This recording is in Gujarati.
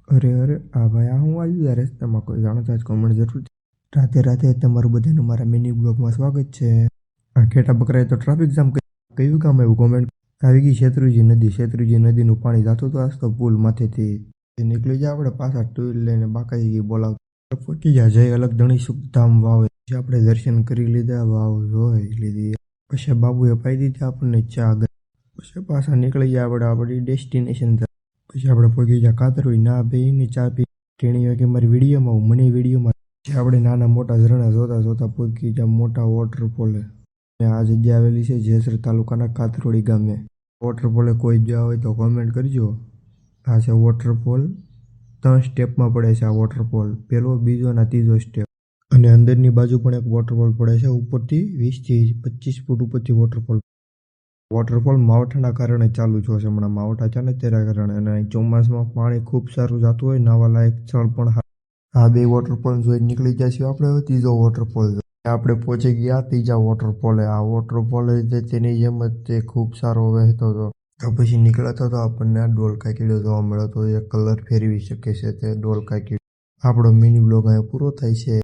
અરે અરે આ ભાઈ આ હું આવ્યું યાર રસ્તામાં કોઈ જાણતા જ કોમેન્ટ જરૂર છે. રાતે રાતે તમારું બધાનું મારા મિની બ્લોગમાં સ્વાગત છે. આ ઘેટા બકરાએ તો ટ્રાફિક જામ કયું કામ આવ્યું કોમેન્ટ આવી ગઈ. શેત્રુંજી નદીનું પાણી જાતું તો આજ તો પુલ માથેથી નીકળી જાય આપણે પાછા ટુ વ્હીલ લઈને બાકાજી ગઈ બોલાવતા પહોંચી જાય જય અલગ ધણી સુખધામ વાવ. આપણે દર્શન કરી લીધા, વાવ જોઈ લીધી, પછી બાબુએ પાઈ દીધી આપણને ચા, પછી પાછા નીકળી જાય આપણે આપણી ડેસ્ટિનેશન. પછી આપણે પહોંચી ગયા કાતરોઈ, ના બેહીને ચા પી ટેણી વાગે મારી વિડીયોમાં મને વિડીયોમાં પછી આપણે નાના મોટા ઝરણા જોતા જોતા પહોંચી ગયા મોટા વોટરફોલે. અને આ જગ્યા આવેલી છે જેસર તાલુકાના કાતરોડી ગામે. વોટરફોલે કોઈ ગયા હોય તો કોમેન્ટ કરજો. આ છે વોટરફોલ, 3 સ્ટેપમાં પડે છે આ વોટરફોલ, પહેલો બીજો અને ત્રીજો સ્ટેપ. અને અંદરની બાજુ પણ એક વોટરફોલ પડે છે ઉપરથી 20 થી 25 ફૂટ ઉપરથી વોટરફોલ માવઠાના કારણે ચાલુ છે હમણાં માવઠા છે ને તેના કારણે. અને ચોમાસામાં પાણી ખૂબ સારું જતું હોય, નાવા લાયક સ્થળ પણ. આ બે વોટરફોલ જોઈ નીકળી જાય છે આપણે હવે ત્રીજો વોટરફોલ. આપણે પહોંચી ગયા ત્રીજા વોટરફોલે. આ વોટરફોલ તેની જેમ જ તે ખૂબ સારો વહેતો હતો. તો પછી નીકળતો તો આપણને આ ડોલકા કીડો જોવા મળ્યો તો એ કલર ફેરવી શકે છે તે ડોલકા કીડો. આપણો મિની બ્લોગ અહીંયા પૂરો થાય છે.